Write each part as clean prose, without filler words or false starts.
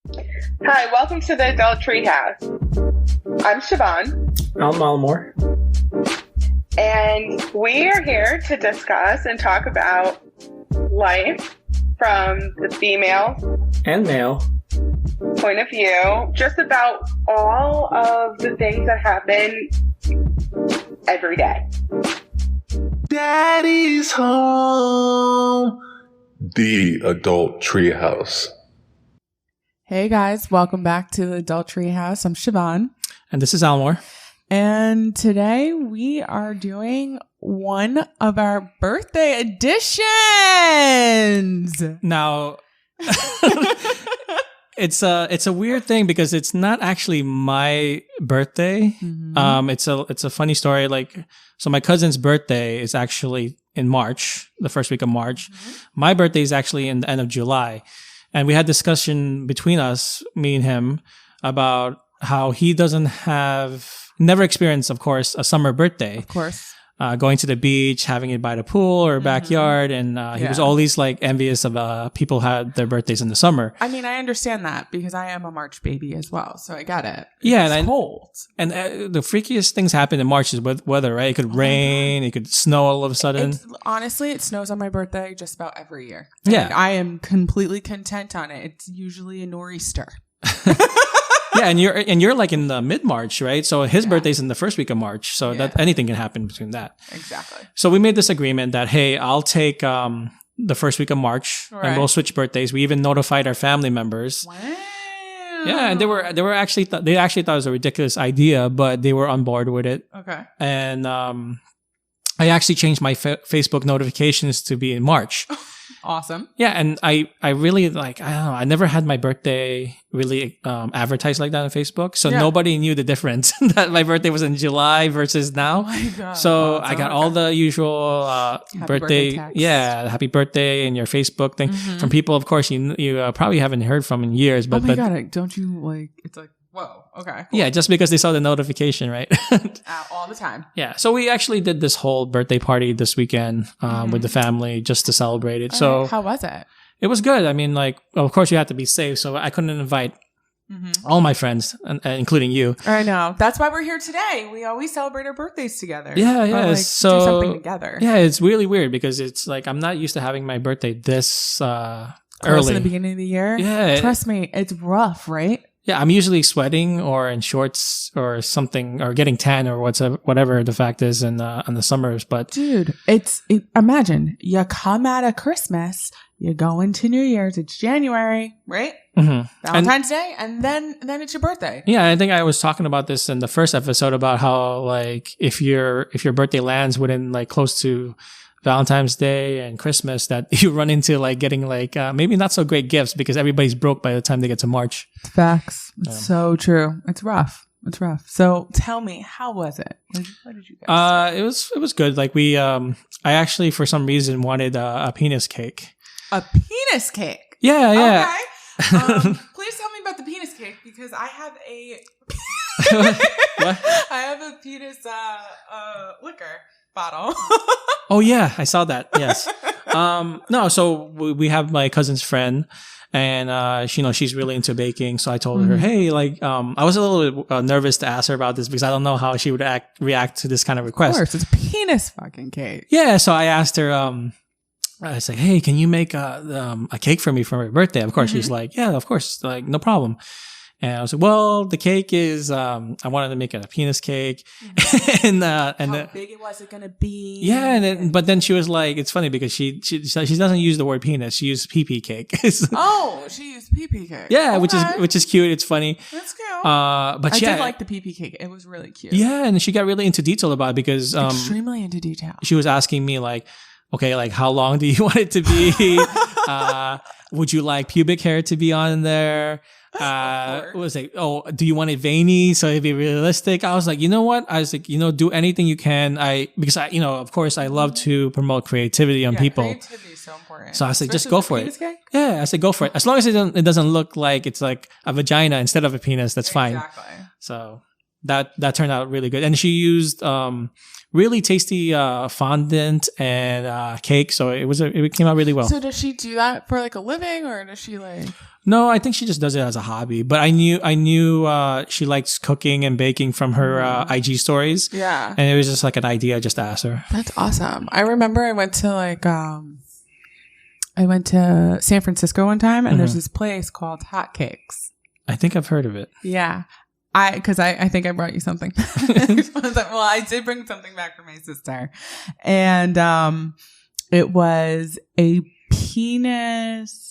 Hi, welcome to the Adult Treehouse. I'm Siobhan, I'm Malmore. and we are here to discuss and talk about life from the female And male. point of view, just about all of the things that happen every day. Daddy's home. The Adult Treehouse. Hey guys, welcome back to the Adult Treehouse. I'm Siobhan, And this is Almore. and today we are doing one of our birthday editions. Now, it's a weird thing because it's not actually my birthday. It's a funny story. So my cousin's birthday is actually in March, the first week of March. My birthday is actually in the end of July. And we had discussion between us, me and him, about how he never experienced, of course, a summer birthday. Of course. Going to the beach, having it by the pool or backyard. And he was always envious of people had their birthdays in the summer. I mean, I understand that because I am a March baby as well, so I get it. Yeah, It's cold. And the freakiest things happen in March is with weather, right? It could rain, it could snow all of a sudden. Honestly, it snows on my birthday just about every year. Yeah. And I am completely content on it. It's usually a nor'easter. Yeah, and you're like in the mid-March, right? So his birthday's in the first week of March, so that anything can happen between that. Exactly. So we made this agreement that, hey, I'll take the first week of March Right. and we'll switch birthdays. We even notified our family members. Wow. Yeah, and they were actually they actually thought it was a ridiculous idea, but they were on board with it. Okay. And I actually changed my Facebook notifications to be in March. Awesome. Yeah, and I really I don't know, I never had my birthday really advertised like that on Facebook. So nobody knew the difference that my birthday was in July versus now. Oh my God. So I got all the usual birthday text. happy birthday in your Facebook thing from people, of course, you probably haven't heard from in years. But oh my God, don't you it's like, whoa, okay. Cool. yeah, just because they saw the notification, right? All the time. Yeah, so we actually did this whole birthday party this weekend with the family just to celebrate it. So How was it? it was good. I mean, of course, you have to be safe, so I couldn't invite all my friends, including you. I know. That's why we're here today. We always celebrate our birthdays together. Yeah, yeah. Or, So do something together. Yeah, it's really weird because it's I'm not used to having my birthday this Close early. in the beginning of the year. Yeah. Trust me, it's rough, right? Yeah, I'm usually sweating or in shorts or something or getting tan or whatever the fact is in the summers. But Dude, imagine you come out of Christmas, you go into New Year's, it's January, right? Valentine's Day, and then it's your birthday. yeah, I think I was talking about this in the first episode about how if your birthday lands within close to Valentine's Day and Christmas, that you run into getting maybe not so great gifts because everybody's broke by the time they get to March. Facts. It's so true. It's rough. It's rough. So tell me, how was it? What did you guys do? It was good. I actually for some reason wanted a penis cake. A penis cake. Yeah, yeah. Okay. Please tell me about the penis cake because I have I have a penis liquor bottle. Oh yeah, I saw that. Yes. No, so we have my cousin's friend, and she's really into baking. So I told her, hey, I was a little nervous to ask her about this because I don't know how she would react to this kind of request. Of course, it's penis fucking cake. Yeah, so I asked her. I was like, hey, can you make a cake for me for my birthday? Of course, she's like, yeah, of course, no problem. And I was like, well, the cake is, I wanted to make it a penis cake. and how big was it going to be? Yeah. But then she was like, it's funny because she doesn't use the word penis. She used pee-pee cake. Oh, she used pee-pee cake. Yeah. Okay. Which is cute. It's funny. That's cute. But I yeah. did like the pee-pee cake. It was really cute. Yeah. And she got really into detail about it because, extremely into detail. she was asking me okay, how long do you want it to be? Would you like pubic hair to be on there? What was it? Oh, do you want it veiny so it'd be realistic? I was like, you know what? I was like, do anything you can. Because of course, I love to promote creativity on people. Creativity is so important. So I said, just Especially go with for penis it. cake? Yeah, I said, go for it. As long as it doesn't look like it's like a vagina instead of a penis, that's fine. Exactly. So that turned out really good. And she used really tasty fondant and cake, so it came out really well. So does she do that for like a living, or does she like? No, I think she just does it as a hobby. But I knew she likes cooking and baking from her IG stories. Yeah, and it was just like an idea just to ask her. That's awesome. I remember I went to San Francisco one time, and there's this place called Hot Cakes. I think I've heard of it. Yeah. I think I brought you something. Well, I did bring something back for my sister. And it was a penis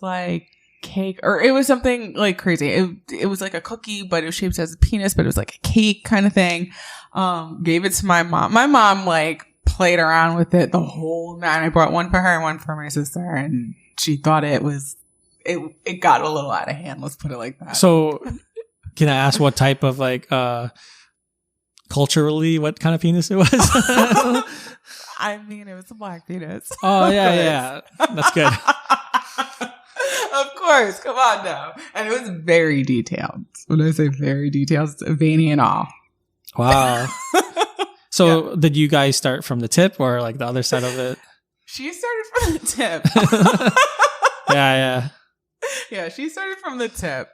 like cake, or it was something like crazy. It was like a cookie, but it was shaped as a penis, but it was like a cake kind of thing. Gave it to my mom. My mom like played around with it the whole night. I brought one for her and one for my sister, and she thought it got a little out of hand. Let's put it like that. So can I ask what type of like culturally what kind of penis it was? I mean, it was a black penis. Oh yeah. That's good. Of course, come on now. And it was very detailed. When I say very detailed, it's veiny and all. Wow. So did you guys start from the tip or like the other side of it? She started from the tip. Yeah. Yeah, she started from the tip.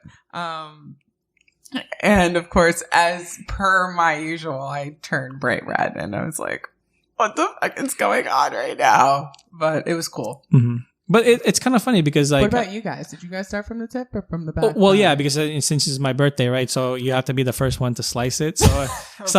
And of course, as per my usual, I turned bright red and I was like, what the fuck is going on right now? But it was cool. Mm-hmm. But it's kind of funny because like... What about you guys? Did you guys start from the tip or from the back? Well, yeah, because since it's my birthday, right? So you have to be the first one to slice it. So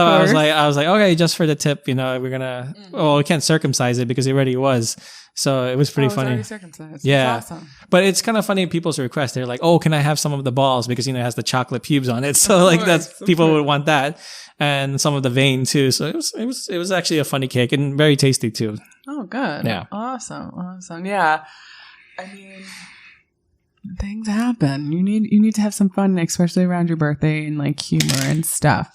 I was like, okay, just for the tip, we're gonna... Well, we can't circumcise it because it already was. So it was pretty funny. Already circumcised. Yeah. That's awesome. But it's kind of funny people's request. They're like, oh, can I have some of the balls? Because, it has the chocolate pubes on it. So people would want that. And some of the vein too. So it was actually a funny cake and very tasty too. Oh, good. Yeah. Awesome. Yeah. I mean, things happen. You need to have some fun, especially around your birthday and like humor and stuff.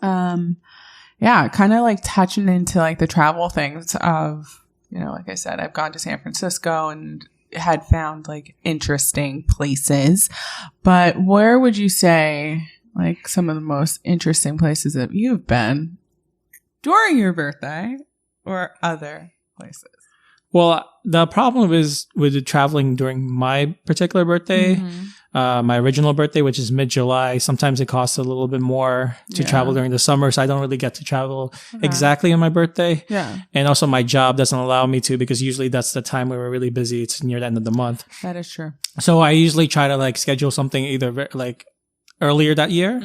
Yeah, kind of like touching into like the travel things of, like I said, I've gone to San Francisco and had found like interesting places. But where would you say like some of the most interesting places that you've been during your birthday or other places? Well, the problem is with traveling during my particular birthday, my original birthday, which is mid-July. Sometimes it costs a little bit more to travel during the summer. So I don't really get to travel exactly on my birthday. Yeah. And also my job doesn't allow me to because usually that's the time where we're really busy. It's near the end of the month. That is true. So I usually try to like schedule something either like earlier that year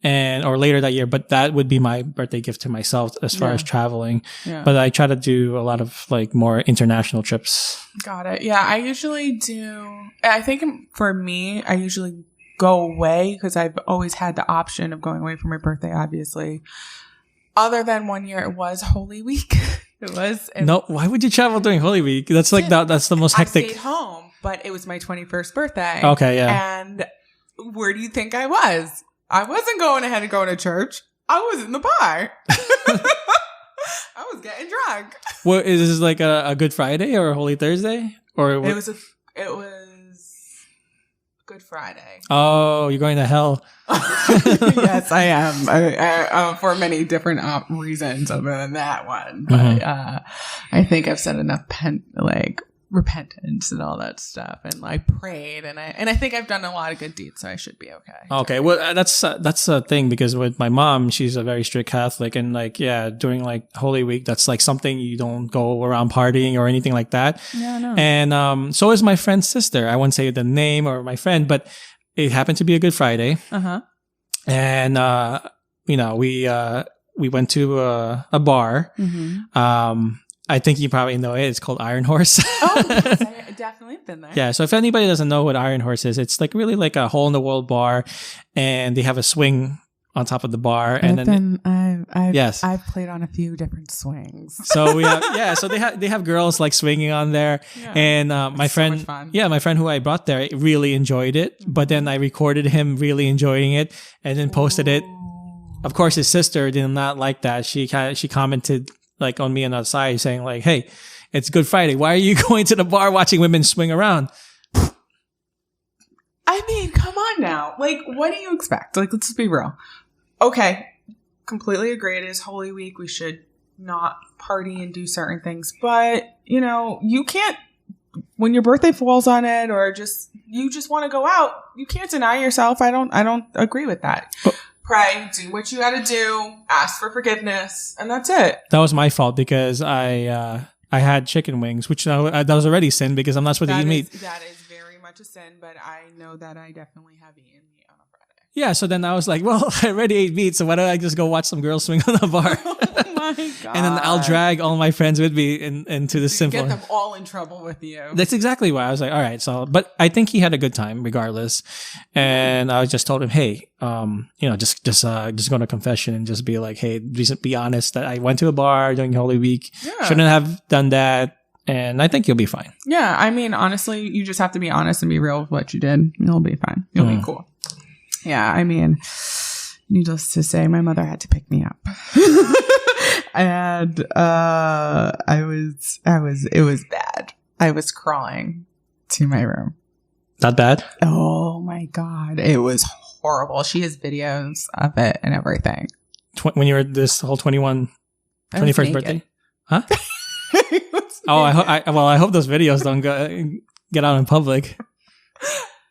or later that year, but that would be my birthday gift to myself as far as traveling. Yeah. But I try to do a lot of like more international trips. Got it. Yeah, I usually do. I think for me, I usually go away because I've always had the option of going away for my birthday, obviously. Other than one year, it was Holy Week. It was. No, why would you travel during Holy Week? That's like that's the most hectic. I stayed home, but it was my 21st birthday. Okay, yeah. And where do you think I was? I wasn't going ahead and going to church. I was in the bar. I was getting drunk. What is this like a Good Friday or a Holy Thursday? Or what? It was Good Friday. Oh, you're going to hell. Yes, I am. I for many different reasons other than that one. But I think I've said enough repentance and all that stuff, and like prayed, and I think I've done a lot of good deeds, so I should be okay. Okay, well that's a thing because with my mom, she's a very strict Catholic, and like during like Holy Week, that's like something you don't go around partying or anything like that. Yeah, no. And so is my friend's sister. I won't say the name or my friend, but it happened to be a Good Friday. And we went to a bar. I think you probably know it. It's called Iron Horse. Oh, yes, I definitely been there. Yeah. So if anybody doesn't know what Iron Horse is, it's like really like a hole in the wall bar, and they have a swing on top of the bar. I've played on a few different swings. So we have, so they have girls like swinging on there, and my friend, my friend who I brought there really enjoyed it. But then I recorded him really enjoying it, and then posted it. Of course, his sister did not like that. She commented like on me on the side saying like, hey, it's Good Friday. Why are you going to the bar watching women swing around? I I mean, come on now. Like, what do you expect? Like, let's be real. Okay, completely agree. It is Holy Week. We should not party and do certain things. But, you know, you can't, when your birthday falls on it or just, you just want to go out, you can't deny yourself. I don't agree with that. Pray, do what you got to do, ask for forgiveness, and that's it. That was my fault because I had chicken wings, which that was already sin because I'm not supposed to eat meat. That is very much a sin, but I know that I definitely have eaten meat on a Friday. Yeah, so then I was like, well, I already ate meat, so why don't I just go watch some girls swing on the bar? Oh my God. And then I'll drag all my friends with me into the simple. Get them all in trouble with you. That's exactly why I was like, all right. So, but I think he had a good time regardless. And I just told him, hey, just go to confession and just be like, hey, be honest that I went to a bar during Holy Week. Yeah. Shouldn't have done that. And I think you'll be fine. Yeah. I mean, honestly, you just have to be honest and be real with what you did. You'll be fine. You'll be cool. Yeah. I mean, needless to say, my mother had to pick me up. And it was bad. I was crawling to my room. Not bad? Oh my God. It was horrible. She has videos of it and everything. When you were this whole 21st birthday? Huh? Oh, I hope those videos don't get out in public.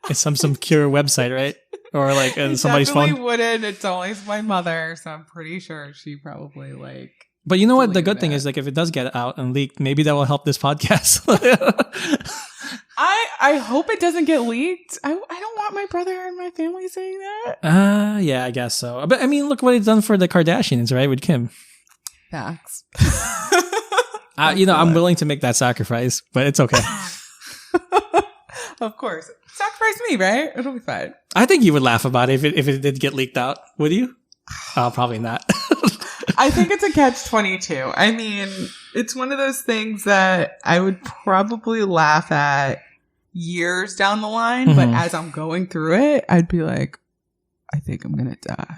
It's some secure website, right? Or like somebody's phone. Definitely wouldn't. It's always my mother, so I'm pretty sure she probably like. But you know what? The good thing is, like, if it does get out and leaked, maybe that will help this podcast. I hope it doesn't get leaked. I don't want my brother and my family saying that. Yeah, I guess so. But I mean, look what it's done for the Kardashians, right? With Kim. Facts. I'm willing to make that sacrifice, but it's okay. Of course. Sacrifice me, right? It'll be fine. I think you would laugh about it if it did get leaked out. Would you? Oh, probably not. I think it's a catch-22. I mean, it's one of those things that I would probably laugh at years down the line, but as I'm going through it, I'd be like, I think I'm going to die.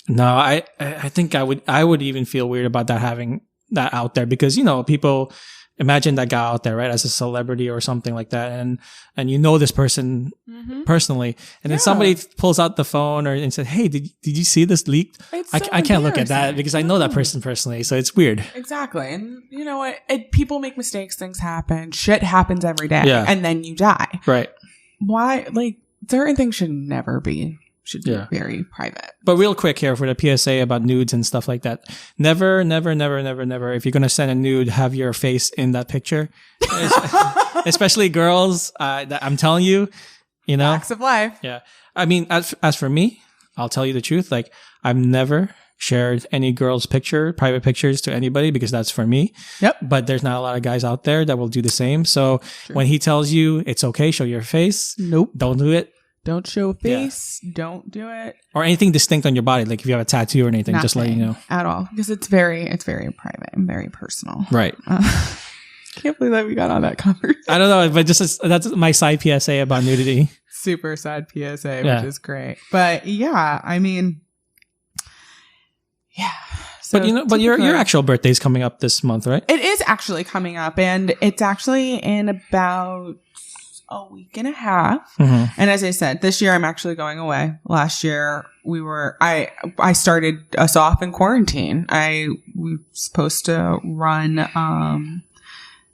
No, I think I would even feel weird about that, having that out there, because, people imagine that guy out there, right, as a celebrity or something like that, and this person personally, and then somebody pulls out the phone and said, hey, did you see this leaked? I can't look at that because I know that person personally, so it's weird. Exactly. And you know what, people make mistakes, things happen, shit happens every day, and then you die, right? Why, like, certain things should be very private. But real quick here for the PSA about nudes and stuff like that. Never, never, never, never, never. If you're going to send a nude, have your face in that picture. Especially girls. I'm telling you, Facts of life. Yeah. I mean, as for me, I'll tell you the truth. Like, I've never shared any girl's private pictures to anybody because that's for me. Yep. But there's not a lot of guys out there that will do the same. So when he tells you it's okay, show your face. Nope. Don't do it. Don't show a face. Yeah. Don't do it. Or anything distinct on your body. Like if you have a tattoo or anything, just let you know. At all. Because it's very private and very personal. Right. Can't believe that we got on that conversation. I don't know, but that's my side PSA about nudity. Super side PSA, which is great. But yeah, I mean, yeah. So but your actual birthday is coming up this month, right? It is actually coming up, and it's actually in about a week and a half. And as I said, this year I'm actually going away. Last year I started us off in quarantine. We were supposed to run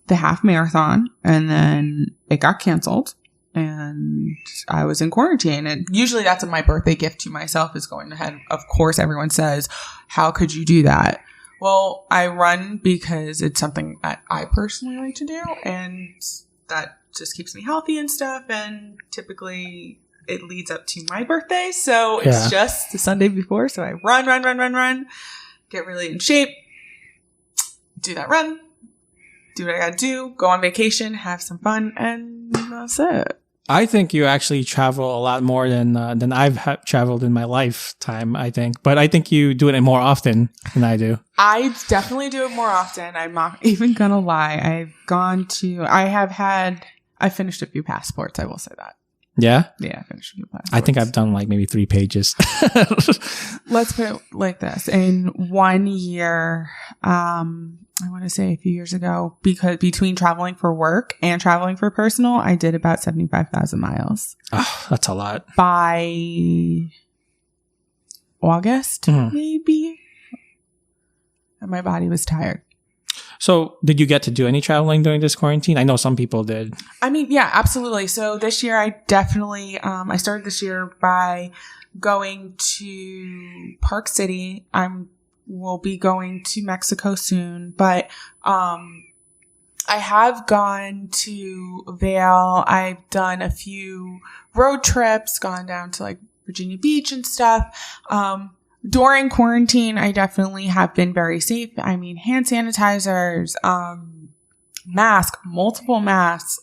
the half marathon, and then it got canceled, and I was in quarantine. And usually that's my birthday gift to myself, is going ahead. Of course, everyone says, how could you do that? Well, I run because it's something that I personally like to do, and that just keeps me healthy and stuff, and typically it leads up to my birthday, so it's just the Sunday before, so I run, get really in shape, do that run, do what I gotta do, go on vacation, have some fun, and that's it. I think you actually travel a lot more than I've traveled in my lifetime, I think. But I think you do it more often than I do. I definitely do it more often. I'm not even gonna lie. I finished a few passports, I will say that. Yeah? Yeah, I finished a few passports. I think I've done like maybe 3 pages. Let's put it like this. In 1 year, I want to say a few years ago, because between traveling for work and traveling for personal, I did about 75,000 miles. Oh, that's a lot. By August, maybe. And my body was tired. So did you get to do any traveling during this quarantine? I know some people did. I mean, yeah, absolutely. So this year I definitely, I started this year by going to Park City. We'll be going to Mexico soon, but I have gone to Vail. I've done a few road trips, gone down to like Virginia Beach and stuff. During quarantine, I definitely have been very safe. I mean, hand sanitizers, multiple masks,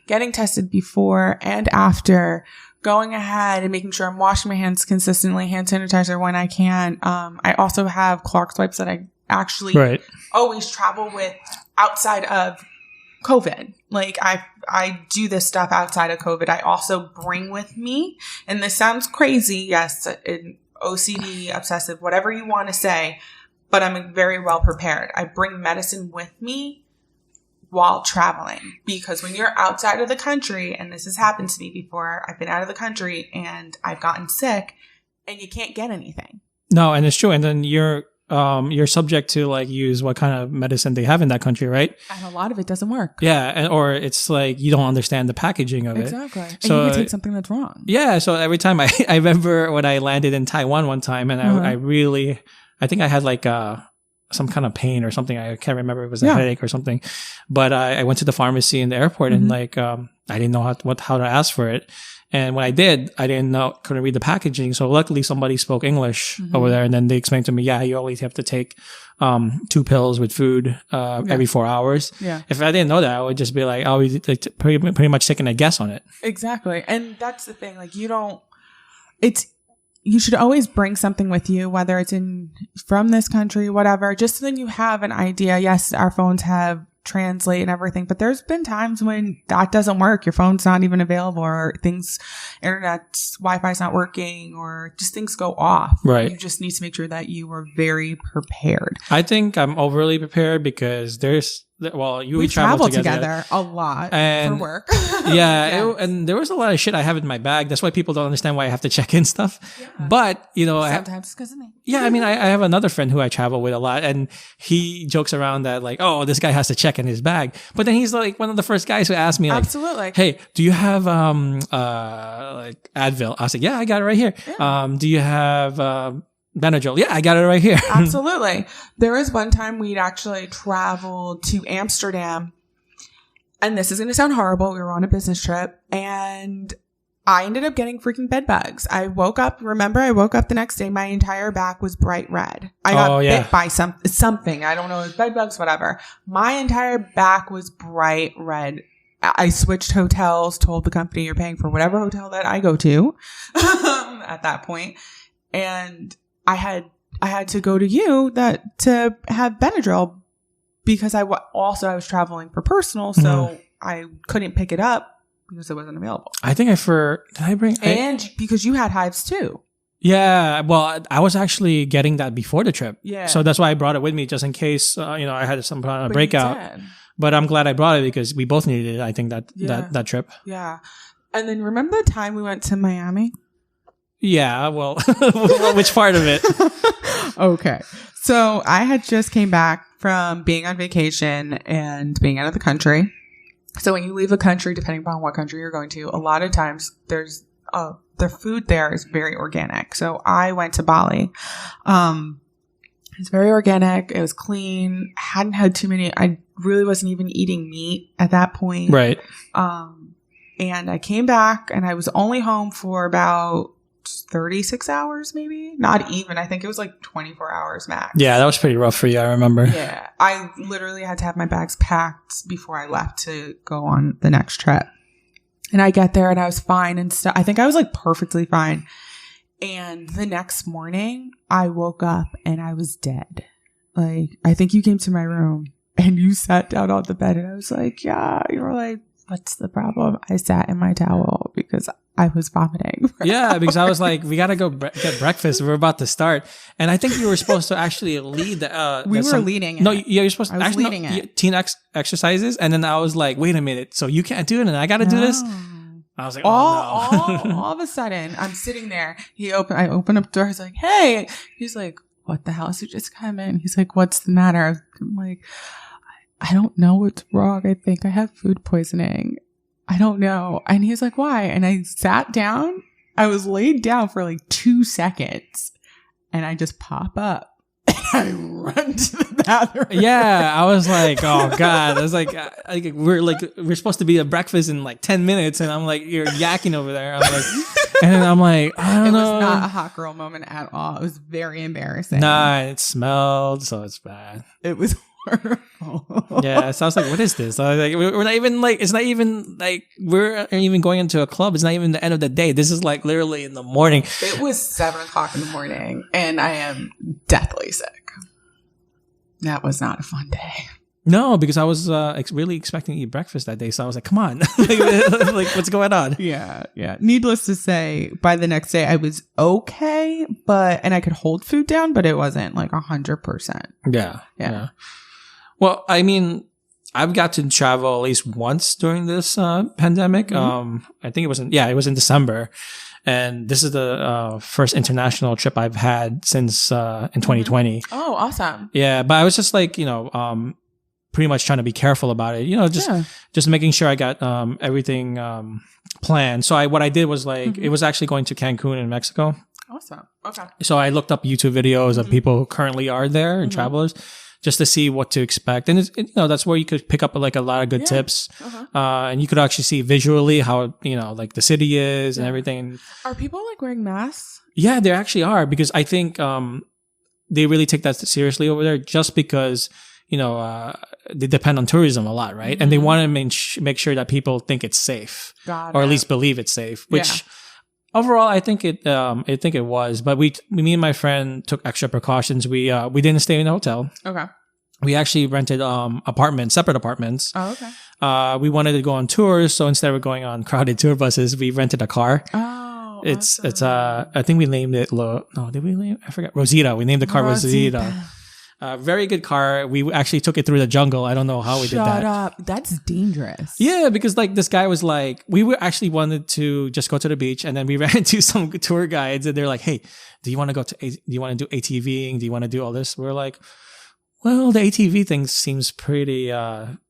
getting tested before and after, going ahead and making sure I'm washing my hands consistently, hand sanitizer when I can. I also have Clark's wipes that I actually always travel with outside of COVID. Like I do this stuff outside of COVID. I also bring with me, and this sounds crazy. Yes, OCD, obsessive, whatever you want to say, but I'm very well prepared. I bring medicine with me while traveling, because when you're outside of the country, and this has happened to me before, I've been out of the country and I've gotten sick and you can't get anything. No, and it's true. And then you're subject to like use what kind of medicine they have in that country, right? And a lot of it doesn't work. Yeah, or it's like you don't understand the packaging of it. Exactly. So, and you can take something that's wrong. Yeah, so every time I remember when I landed in Taiwan one time, and I think I had like some kind of pain or something. I can't remember. It was a headache or something. But I went to the pharmacy in the airport and like I didn't know how to ask for it. And when I did, I couldn't read the packaging. So luckily somebody spoke English over there, and then they explained to me, yeah, you always have to take 2 pills with food every 4 hours. Yeah. If I didn't know that, I would just be like, I was like, pretty much taking a guess on it. Exactly. And that's the thing. Like you should always bring something with you, whether it's from this country, whatever, just so then you have an idea. Yes, our phones have translate and everything, but there's been times when that doesn't work. Your phone's not even available, or internet's Wi-Fi's not working, or just things go off. Right. You just need to make sure that you are very prepared. I think I'm overly prepared because we travel together a lot for work. Yeah. And there was a lot of shit I have in my bag. That's why people don't understand why I have to check in stuff. Yeah. But, sometimes it's because of me. Yeah. I mean, I have another friend who I travel with a lot, and he jokes around that like, oh, this guy has to check in his bag. But then he's like one of the first guys who asked me like, absolutely, hey, do you have, like Advil? I was like, yeah, I got it right here. Yeah. Do you have, Benadryl? Yeah, I got it right here. Absolutely. There was one time we'd actually traveled to Amsterdam, and this is going to sound horrible. We were on a business trip, and I ended up getting freaking bed bugs. I woke up the next day, my entire back was bright red. I got bit by something. I don't know, it was bed bugs, whatever. My entire back was bright red. I switched hotels, told the company you're paying for whatever hotel that I go to at that point. And I had to go to you to have Benadryl, because I was traveling for personal, so I couldn't pick it up because it wasn't available. I think did I bring? And because you had hives too. Yeah, well, I was actually getting that before the trip. Yeah. So that's why I brought it with me, just in case, I had some kind of breakout. But I'm glad I brought it because we both needed it, I think, that trip. Yeah. And then remember the time we went to Miami? Yeah, well, which part of it? Okay. So I had just came back from being on vacation and being out of the country. So when you leave the country, depending upon what country you're going to, a lot of times there's the food there is very organic. So I went to Bali. It's very organic. It was clean. Hadn't had too many. I really wasn't even eating meat at that point. Right. And I came back, and I was only home for about 36 hours, maybe. Not even. I think it was like 24 hours max. Yeah, that was pretty rough for you, I remember. Yeah. I literally had to have my bags packed before I left to go on the next trip. And I get there and I was fine and stuff. I think I was like perfectly fine. And the next morning I woke up and I was dead. Like, I think you came to my room and you sat down on the bed, and I was like, yeah. You were like, what's the problem? I sat in my towel because I was vomiting. Yeah, because I was like, we gotta go get breakfast. We're about to start, and I think you were supposed to actually lead the. We were leading it. No, yeah, you're supposed to. I was actually, leading it. Teen exercises, and then I was like, wait a minute, so you can't do it, and I gotta do this. I was like, oh no! all of a sudden, I'm sitting there. I open up the door. He's like, hey. He's like, what the hell? Did you just come in? He's like, what's the matter? I'm like, I don't know what's wrong. I think I have food poisoning. I don't know. And he was like, why? And I sat down. I was laid down for like 2 seconds, and I just pop up. I run to the bathroom. Yeah, I was like, oh god. I was like we're supposed to be at breakfast in like 10 minutes, and I'm like, you're yakking over there. I'm like, and then I'm like, I don't know. It was not a hot girl moment at all. It was very embarrassing. Nah, it smelled, so it's bad. It was horrible. Yeah, so I was like, what is this? I was like, we're not even like, it's not even like we're even going into a club. It's not even the end of the day. This is like literally in the morning. It was 7:00 in the morning, and I am deathly sick. That was not a fun day. No, because I was really expecting to eat breakfast that day. So I was like, come on. like, what's going on? Yeah. Needless to say, by the next day, I was okay, and I could hold food down, but it wasn't like 100%. Yeah. Well, I mean, I've got to travel at least once during this pandemic. Mm-hmm. I think it was in December. And this is the first international trip I've had since in 2020. Oh, awesome. Yeah, but I was just like, pretty much trying to be careful about it. Just making sure I got everything planned. So what I did was like, it was actually going to Cancun in Mexico. Awesome. Okay. So I looked up YouTube videos of people who currently are there and travelers, just to see what to expect. And that's where you could pick up like a lot of good tips. And you could actually see visually how, like the city is and everything. Are people like wearing masks? Yeah, they actually are, because I think they really take that seriously over there, just because, they depend on tourism a lot, right? And they want to make sure that people think it's safe, or at least believe it's safe, which overall I think it was. But me and my friend took extra precautions. We didn't stay in a hotel. Okay. We actually rented separate apartments. Oh, okay. We wanted to go on tours, so instead of going on crowded tour buses, we rented a car. Oh, it's I think we named it did we name it? I forgot. Rosita. We named the car Rosita. Very good car. We actually took it through the jungle. I don't know how we did that. Shut up. That's dangerous. Yeah, because like this guy was like, we were actually wanted to just go to the beach, and then we ran into some tour guides, and they're like, hey, do you want to do ATVing? Do you want to do all this? We're like, well, the ATV thing seems pretty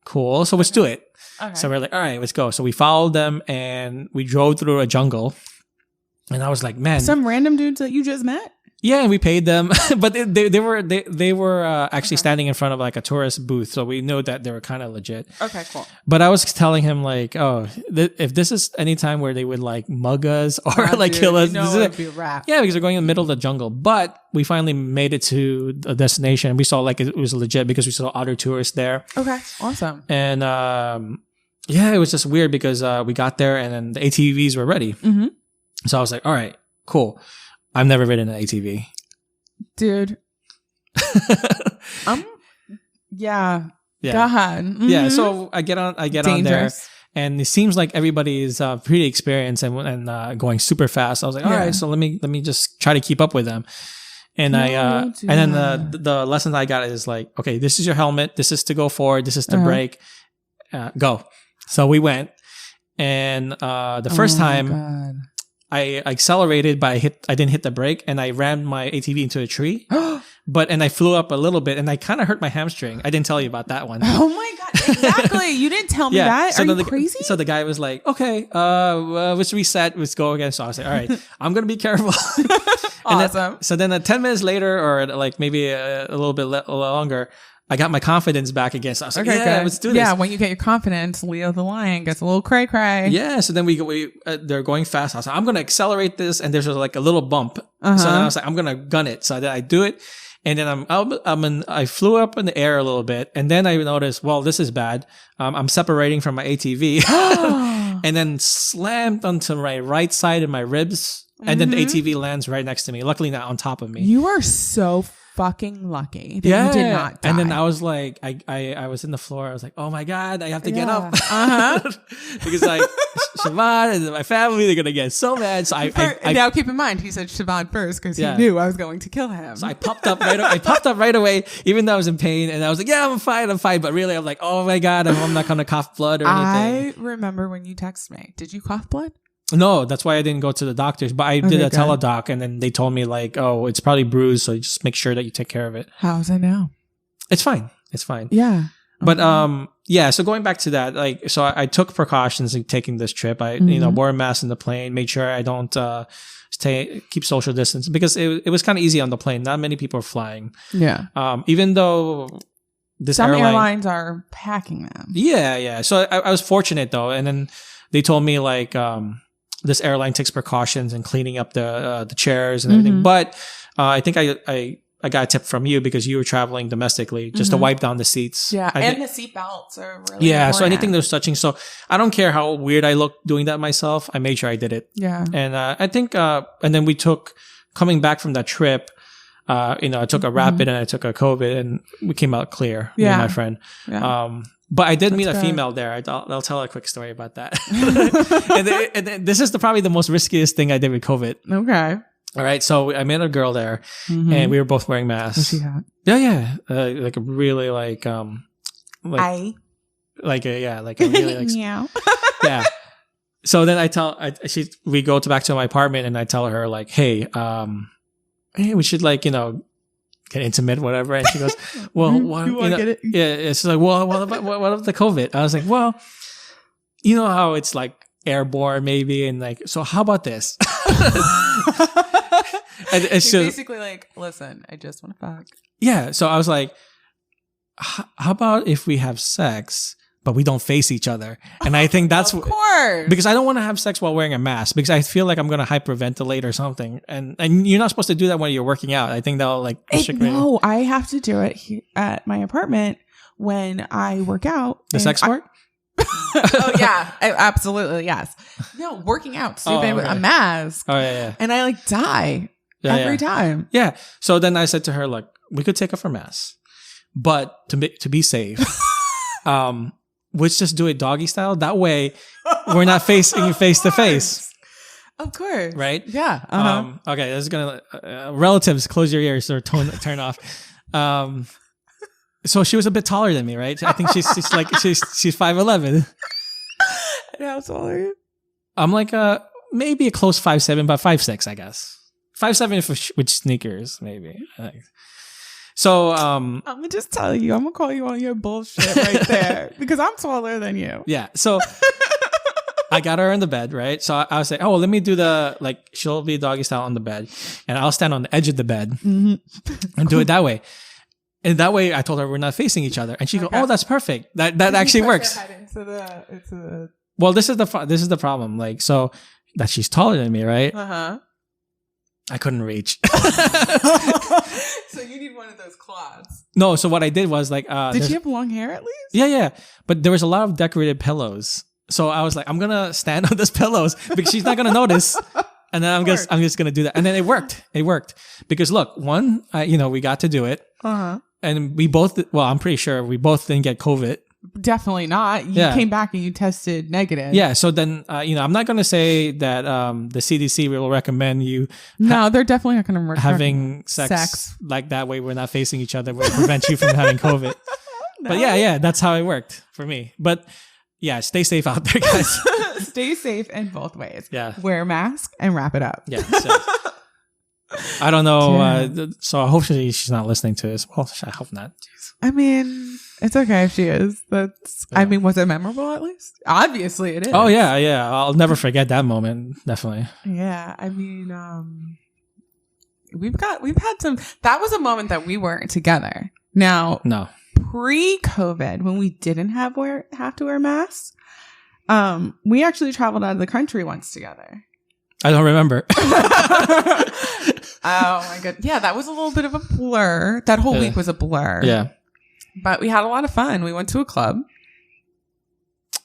cool, so let's do it. Okay. So we're like, all right, let's go. So we followed them, and we drove through a jungle. And I was like, man, some random dudes that you just met? Yeah, and we paid them, but they were actually standing in front of like a tourist booth, so we knew that they were kind of legit. Okay, cool. But I was telling him like, oh, if this is any time where they would like mug us or kill us, it would be a wrap. Yeah, because we're going in the middle of the jungle. But we finally made it to a destination. We saw like it was legit because we saw other tourists there. Okay, awesome. And it was just weird because we got there and then the ATVs were ready. Mm-hmm. So I was like, all right, cool. I've never ridden an ATV. Dude. Yeah. Go ahead. Mm-hmm. Yeah, so I get on there, and it seems like everybody is pretty experienced and going super fast. I was like, all right, so let me just try to keep up with them. And the lesson I got is like, okay, this is your helmet, this is to go forward, this is to brake, go. So we went, and the first time I accelerated, but I didn't hit the brake, and I rammed my ATV into a tree. And I flew up a little bit, and I kind of hurt my hamstring. I didn't tell you about that one. Oh my god! Exactly, you didn't tell me that. So Are you crazy? So the guy was like, "Okay, let's reset. Let's go again." So I was like, "All right, I'm gonna be careful." Awesome. Then 10 minutes later, or like maybe a little bit longer, I got my confidence back again. So I was like, yeah, let's do this. Yeah, when you get your confidence, Leo the lion gets a little cray-cray. Yeah, so then they're going fast. I was like, I'm going to accelerate this. And there's like a little bump. So then I was like, I'm going to gun it. So then I do it. And then I flew up in the air a little bit. And then I noticed, well, this is bad. I'm separating from my ATV. And then slammed onto my right side of my ribs. And then the ATV lands right next to me. Luckily not on top of me. You are so fucking lucky that you did not die. And then I was like, I was in the floor. I was like, oh my God, I have to get up. Because Siobhan and my family, they're gonna get so mad. So I now keep in mind, he said Siobhan first because Yeah. he knew I was going to kill him. So I popped up right away, even though I was in pain, and I was like, "Yeah, I'm fine." But really, I'm like, "Oh my god, I'm not gonna cough blood or anything." I remember when you texted me. Did you cough blood? No, that's why I didn't go to the doctors. But I did Okay, a good. teledoc, and then they told me like, "Oh, it's probably bruised, so you just make sure that you take care of it." How's it now? It's fine. It's fine. Yeah. But yeah. So going back to that, like, so I took precautions in taking this trip. I wore a mask in the plane, made sure I don't keep social distance because it was kind of easy on the plane. Not many people are flying. Yeah. Even though this Some airline, airlines are packing them. yeah. So I was fortunate though, and then they told me like this airline takes precautions in cleaning up the chairs and everything. But I think I got a tip from you because you were traveling domestically just to wipe down the seats. Yeah. I And think- the seatbelts are really yeah. So important. anything that was touching. So I don't care how weird I look doing that myself. I made sure I did it. Yeah. And I think, and then we took coming back from that trip. I took a rapid and I took a COVID, and we came out clear. Me and Yeah. my friend. Yeah. But I did meet a good. female there. I'll tell a quick story about that. and then this is probably the most riskiest thing I did with COVID. Okay. All right, so I met a girl there, and we were both wearing masks. What's she hot? Yeah. Like a really like really like Meow. yeah. So then we go back to my apartment, and I tell her like, hey, we should like get intimate, whatever. And she goes, well, what, You wanna get it? Yeah. She's like, well, what about the COVID? I was like, well, you know how it's like airborne maybe, and like, so how about this? and it's She's just basically like, listen, I just want to fuck. yeah. So I was like, how about if we have sex, but we don't face each other? And I think that's Of course. because I don't want to have sex while wearing a mask because I feel like I'm going to hyperventilate or something. And you're not supposed to do that when you're working out. I think that'll like restrict me. No, I have to do it here at my apartment when I work out. The sex part? Oh yeah, absolutely, yes. No, working out, stupid, with okay. a mask. Oh yeah. And I like die Yeah, every yeah. time. Yeah. So then I said to her, like, we could take off our masks, but to be safe, let's just do it doggy style. That way, we're not facing face to face, Of course. right? Yeah. Uh-huh. Okay, this is gonna relatives close your ears or turn off. So she was a bit taller than me, right? I think she's 5'11". And how tall are you? I'm like maybe a close 5'7", but 5'6", I guess. 5'7" with sneakers, maybe. So I'm gonna just tell you. I'm gonna call you on your bullshit right there because I'm taller than you. yeah, so I got her in the bed, right? So I was like, oh, let me do she'll be doggy style on the bed, and I'll stand on the edge of the bed and do it that way. And that way, I told her we're not facing each other, and she Okay. go, "Oh, that's perfect. That actually works." Well, this is the problem. Like, so that she's taller than me, right? Uh-huh. I couldn't reach. So you need one of those cloths. No, so what I did was like, Did she have long hair at least? yeah, but there was a lot of decorated pillows. So I was like, I'm gonna stand on those pillows because she's not gonna notice. And then I'm just gonna do that. And then it worked. It worked because look, one, we got to do it. Uh-huh. And we both, well, I'm pretty sure we both didn't get COVID. Definitely not. You Yeah. came back and you tested negative. Yeah. So then, I'm not going to say that the CDC will recommend you No, they're definitely not going to having sex like that way. We're not facing each other. Will prevent you from having COVID. But yeah, that's how it worked for me. But yeah, stay safe out there, guys. Stay safe in both ways. Yeah. Wear a mask and wrap it up. Yeah. So, I don't know. So hopefully she's not listening to this. Well, I hope not. I mean, it's okay if she is. I mean, was it memorable at least? Obviously it is. Oh yeah. I'll never forget that moment. Definitely. Yeah. I mean, we've had some, that was a moment that we weren't together. Now, No. pre-COVID, when we didn't have to wear masks, we actually traveled out of the country once together. I don't remember. Oh my god. Yeah, that was a little bit of a blur. That whole week was a blur. Yeah. But we had a lot of fun. We went to a club.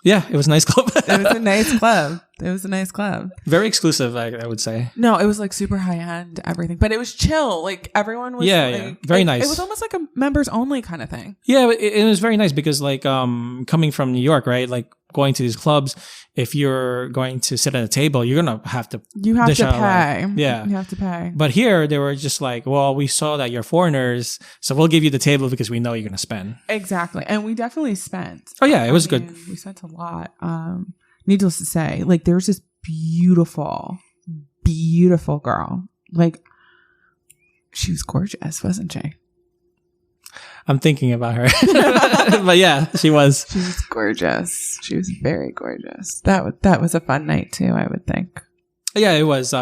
Yeah. It was a nice club. It was a nice club. It was a nice club. Very exclusive, I would say. No, it was like super high end, everything, but it was chill. Like everyone was, very nice. It was almost like a members only kind of thing. Yeah, it was very nice because like coming from New York, right? Like going to these clubs, if you're going to sit at a table, you're gonna have to dish out, pay. Yeah, you have to pay. But here they were just like, well, we saw that you're foreigners, so we'll give you the table because we know you're gonna spend. Exactly, and we definitely spent. Oh yeah, it was good. We spent a lot. Needless to say, like there was this beautiful girl. Like she was gorgeous, wasn't she? I'm thinking about her. But yeah, she was. She was gorgeous. She was very gorgeous. That was a fun night too, I would think. Yeah, it was.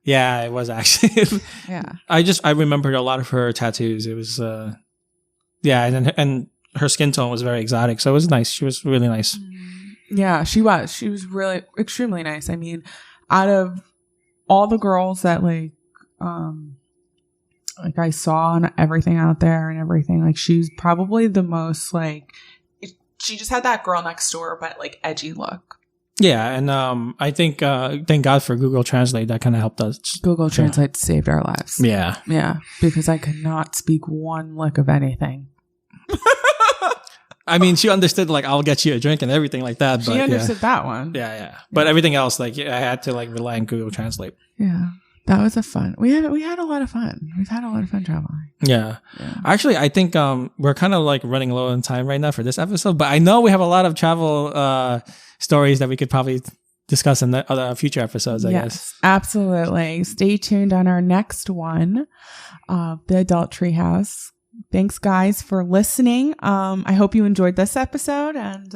Yeah, it was actually. Yeah. I remembered a lot of her tattoos. It was yeah, and her skin tone was very exotic, so it was nice. She was really nice. Yeah, she was. She was really extremely nice. I mean, out of all the girls that like I saw and everything out there and everything, like she was probably the most like she just had that girl next door but like edgy look. Yeah, and I think thank God for Google Translate, that kind of helped us. Google Translate saved our lives. Yeah. Yeah, because I could not speak one lick of anything. I mean, she understood like I'll get you a drink and everything like that. But she understood that one. Yeah. But everything else, like I had to like rely on Google Translate. Yeah. That was a fun. We had a lot of fun. We've had a lot of fun traveling. Yeah. Actually, I think we're kind of like running low on time right now for this episode, but I know we have a lot of travel stories that we could probably discuss in the other future episodes, I guess. Absolutely. Stay tuned on our next one, the Adult Treehouse. Thanks, guys, for listening. I hope you enjoyed this episode and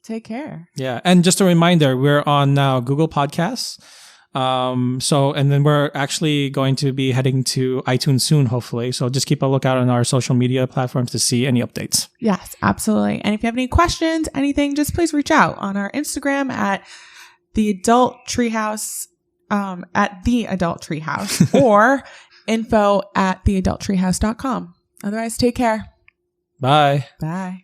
take care. Yeah. And just a reminder, we're on now Google Podcasts. And then we're actually going to be heading to iTunes soon, hopefully. So just keep a lookout on our social media platforms to see any updates. Yes, absolutely. And if you have any questions, anything, just please reach out on our Instagram at the Adult Treehouse, or info@theadulttreehouse.com. Otherwise, take care. Bye. Bye.